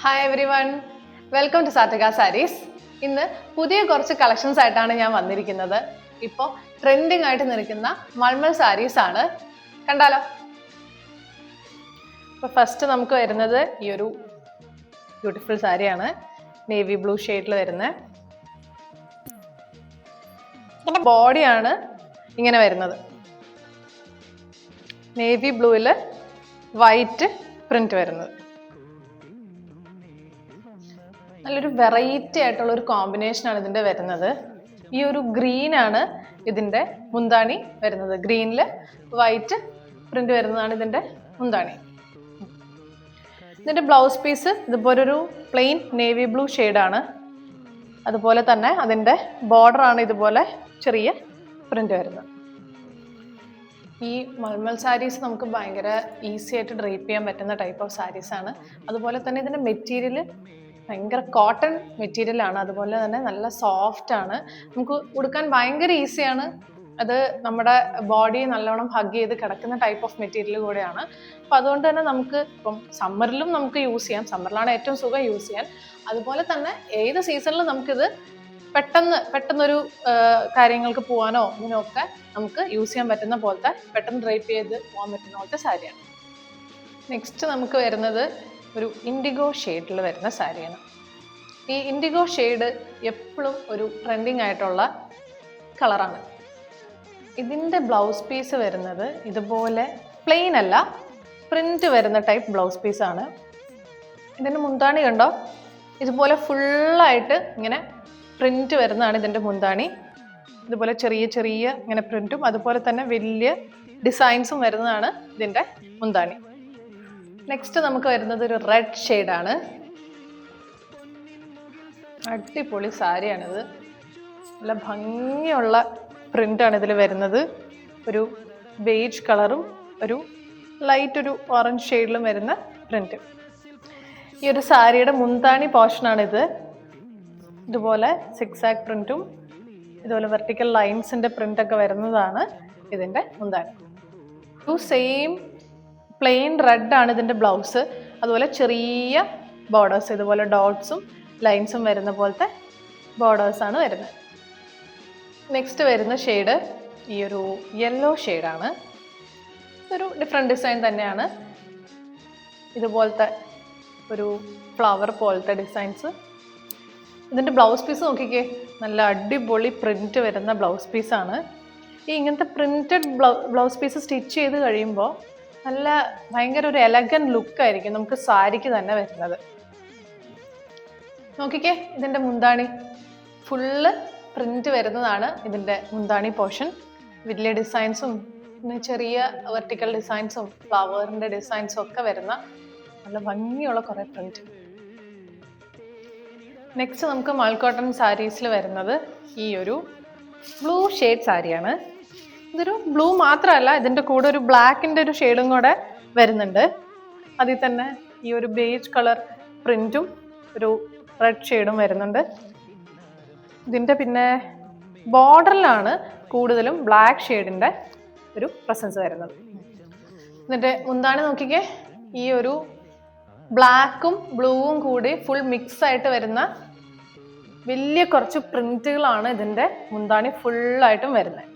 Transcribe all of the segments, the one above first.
Hi everyone, welcome to Sathvika Sarees. ഇന്ന് പുതിയ കുറച്ച് കളക്ഷൻസ് ആയിട്ടാണ് ഞാൻ വന്നിരിക്കുന്നത്. ഇപ്പോൾ ട്രെൻഡിങ് ആയിട്ട് നിൽക്കുന്ന മൾമൽ സാരീസ് ആണ്. കണ്ടാലോ? ഇപ്പോൾ ഫസ്റ്റ് നമുക്ക് വരുന്നത് ഈ ഒരു ബ്യൂട്ടിഫുൾ സാരിയാണ്. നേവി ബ്ലൂ ഷെയ്ഡിൽ വരുന്ന ബോഡിയാണ് ഇങ്ങനെ വരുന്നത്. നേവി ബ്ലൂവിൽ വൈറ്റ് പ്രിന്റ് വരുന്നത്. നല്ലൊരു വെറൈറ്റി ആയിട്ടുള്ള ഒരു കോമ്പിനേഷനാണ് ഇതിൻ്റെ വരുന്നത്. ഈ ഒരു ഗ്രീൻ ആണ് ഇതിൻ്റെ മുന്താണി വരുന്നത്. ഗ്രീനിൽ വൈറ്റ് പ്രിന്റ് വരുന്നതാണ് ഇതിൻ്റെ മുന്താണി. ഇതിൻ്റെ ബ്ലൗസ് പീസ് ഇതുപോലൊരു പ്ലെയിൻ നേവി ബ്ലൂ ഷെയ്ഡാണ്. അതുപോലെ തന്നെ അതിൻ്റെ ബോർഡറാണ് ഇതുപോലെ ചെറിയ പ്രിന്റ് വരുന്നത്. ഈ മൾമൽ സാരീസ് നമുക്ക് ഭയങ്കര ഈസി ആയിട്ട് ഡ്രേപ്പ് ചെയ്യാൻ പറ്റുന്ന ടൈപ്പ് ഓഫ് സാരീസ് ആണ്. അതുപോലെ തന്നെ ഇതിൻ്റെ മെറ്റീരിയൽ ഭയങ്കര കോട്ടൺ മെറ്റീരിയൽ ആണ്. അതുപോലെ തന്നെ നല്ല സോഫ്റ്റ് ആണ്. നമുക്ക് ഉടുക്കാൻ ഭയങ്കര ഈസിയാണ്. അത് നമ്മുടെ ബോഡി നല്ലോണം ഹഗ് ചെയ്ത് കിടക്കുന്ന ടൈപ്പ് ഓഫ് മെറ്റീരിയൽ കൂടെയാണ്. അപ്പം അതുകൊണ്ട് തന്നെ നമുക്ക് ഇപ്പം സമ്മറിലും നമുക്ക് യൂസ് ചെയ്യാം. സമ്മറിലാണ് ഏറ്റവും സുഖം യൂസ് ചെയ്യാൻ. അതുപോലെ തന്നെ ഏത് സീസണിലും നമുക്കിത് പെട്ടെന്നൊരു കാര്യങ്ങൾക്ക് പോകാനോ ഇതിനൊക്കെ നമുക്ക് യൂസ് ചെയ്യാൻ പറ്റുന്ന പോലത്തെ, പെട്ടെന്ന് ഡ്രൈപ്പ് ചെയ്ത് പോകാൻ പറ്റുന്ന പോലത്തെ സാരിയാണ്. നെക്സ്റ്റ് നമുക്ക് വരുന്നത് ഒരു ഇൻഡിഗോ ഷെയ്ഡിൽ വരുന്ന സാരിയാണ്. ഈ ഇൻഡിഗോ ഷെയ്ഡ് എപ്പോഴും ഒരു ട്രെൻഡിങ് ആയിട്ടുള്ള കളറാണ്. ഇതിൻ്റെ ബ്ലൗസ് പീസ് വരുന്നത് ഇതുപോലെ പ്ലെയിൻ അല്ല, പ്രിന്റ് വരുന്ന ടൈപ്പ് ബ്ലൗസ് പീസാണ്. ഇതിൻ്റെ മുന്താണി കണ്ടോ? ഇതുപോലെ ഫുള്ളായിട്ട് ഇങ്ങനെ പ്രിന്റ് വരുന്നതാണ് ഇതിൻ്റെ മുന്താണി. ഇതുപോലെ ചെറിയ ചെറിയ ഇങ്ങനെ പ്രിന്റും അതുപോലെ തന്നെ വലിയ ഡിസൈൻസും വരുന്നതാണ് ഇതിൻ്റെ മുന്താണി. നെക്സ്റ്റ് നമുക്ക് വരുന്നത് ഒരു റെഡ് ഷെയ്ഡാണ്. അടിപൊളി സാരിയാണിത്. നല്ല ഭംഗിയുള്ള പ്രിൻ്റാണ് ഇതിൽ വരുന്നത്. ഒരു ബേജ് കളറും ഒരു ലൈറ്റ് ഒരു ഓറഞ്ച് ഷെയ്ഡിലും വരുന്ന പ്രിന്റ്. ഈ ഒരു സാരിയുടെ മുന്താണി പോർഷനാണിത്. ഇതുപോലെ സിക്സാക് പ്രിന്റും ഇതുപോലെ വെർട്ടിക്കൽ ലൈൻസിൻ്റെ പ്രിൻ്റൊക്കെ വരുന്നതാണ് ഇതിൻ്റെ മുന്താണി. സെയിം പ്ലെയിൻ റെഡ് ആണ് ഇതിൻ്റെ ബ്ലൗസ്. അതുപോലെ ചെറിയ ബോർഡേഴ്സ്, ഇതുപോലെ ഡോട്ട്സും ലൈൻസും വരുന്ന പോലത്തെ ബോർഡേഴ്സാണ് വരുന്നത്. നെക്സ്റ്റ് വരുന്ന ഷെയ്ഡ് ഈ ഒരു യെല്ലോ ഷെയ്ഡാണ്. ഇതൊരു ഡിഫറെൻറ്റ് ഡിസൈൻ തന്നെയാണ്. ഇതുപോലത്തെ ഒരു ഫ്ലവർ പോലത്തെ ഡിസൈൻസ്. ഇതിൻ്റെ ബ്ലൗസ് പീസ് നോക്കിക്കേ, നല്ല അടിപൊളി പ്രിന്റ് വരുന്ന ബ്ലൗസ് പീസാണ്. ഈ ഇങ്ങനത്തെ പ്രിന്റഡ് ബ്ലൗസ് പീസ് സ്റ്റിച്ച് ചെയ്ത് കഴിയുമ്പോൾ നല്ല ഭയങ്കര ഒരു എലഗന്റ് ലുക്കായിരിക്കും നമുക്ക് സാരിക്ക് തന്നെ വരുന്നത്. നോക്കിക്കേ, ഇതിൻ്റെ മുന്താണി ഫുള്ള് പ്രിന്റ് വരുന്നതാണ് ഇതിൻ്റെ മുന്താണി പോർഷൻ. വലിയ ഡിസൈൻസും പിന്നെ ചെറിയ വെർട്ടിക്കൽ ഡിസൈൻസും ഫ്ലവറിൻ്റെ ഡിസൈൻസും ഒക്കെ വരുന്ന നല്ല ഭംഗിയുള്ള കുറേ പ്രിന്റ്. നെക്സ്റ്റ് നമുക്ക് മൾക്കോട്ടൺ സാരീസിൽ വരുന്നത് ഈ ഒരു ബ്ലൂ ഷെയ്ഡ് സാരിയാണ്. ഇതൊരു ബ്ലൂ മാത്രമല്ല, ഇതിൻ്റെ കൂടെ ഒരു ബ്ലാക്കിൻ്റെ ഒരു ഷെയ്ഡും കൂടെ വരുന്നുണ്ട്. അതിൽ തന്നെ ഈ ഒരു ബേജ് കളർ പ്രിന്റും ഒരു റെഡ് ഷെയ്ഡും വരുന്നുണ്ട്. ഇതിൻ്റെ പിന്നെ ബോർഡറിലാണ് കൂടുതലും ബ്ലാക്ക് ഷെയ്ഡിൻ്റെ ഒരു പ്രസൻസ് വരുന്നത്. ഇതിൻ്റെ മുന്താണി നോക്കിക്കേ, ഈ ഒരു ബ്ലാക്കും ബ്ലൂവും കൂടി ഫുൾ മിക്സ് ആയിട്ട് വരുന്ന വലിയ കുറച്ച് പ്രിന്റുകളാണ് ഇതിൻ്റെ മുന്താണി ഫുള്ളായിട്ടും വരുന്നത്.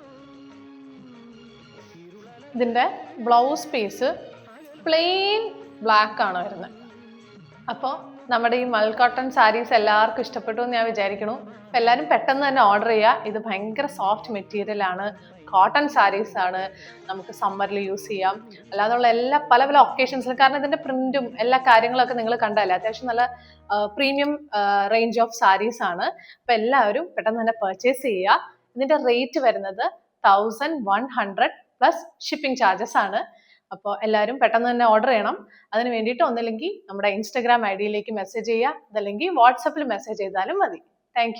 ഇതിൻ്റെ ബ്ലൗസ് പീസ് പ്ലെയിൻ ബ്ലാക്ക് ആണ് വരുന്നത്. അപ്പോൾ നമ്മുടെ ഈ മൾക്കോട്ടൺ സാരീസ് എല്ലാവർക്കും ഇഷ്ടപ്പെട്ടു എന്ന് ഞാൻ വിചാരിക്കുന്നു. അപ്പോൾ എല്ലാവരും പെട്ടെന്ന് തന്നെ ഓർഡർ ചെയ്യുക. ഇത് ഭയങ്കര സോഫ്റ്റ് മെറ്റീരിയൽ ആണ്, കോട്ടൺ സാരീസ് ആണ്. നമുക്ക് സമ്മറിൽ യൂസ് ചെയ്യാം, അല്ലാതുള്ള എല്ലാ പല പല ഒക്കേഷൻസിലും. കാരണം ഇതിൻ്റെ പ്രിന്റും എല്ലാ കാര്യങ്ങളൊക്കെ നിങ്ങൾ കണ്ടല്ലേ, അത്യാവശ്യം നല്ല പ്രീമിയം റേഞ്ച് ഓഫ് സാരീസ് ആണ്. അപ്പോൾ എല്ലാവരും പെട്ടെന്ന് തന്നെ പർച്ചേസ് ചെയ്യുക. ഇതിൻ്റെ റേറ്റ് വരുന്നത് 1100 പ്ലസ് ഷിപ്പിംഗ് ചാർജസ് ആണ്. അപ്പോൾ എല്ലാവരും പെട്ടെന്ന് തന്നെ ഓർഡർ ചെയ്യണം. അതിന് വേണ്ടിയിട്ട് ഒന്നില്ലെങ്കിൽ നമ്മുടെ ഇൻസ്റ്റഗ്രാം ID യിലേക്ക് മെസ്സേജ് ചെയ്യുക, അതല്ലെങ്കിൽ വാട്സപ്പിൽ മെസ്സേജ് ചെയ്താലും മതി. താങ്ക്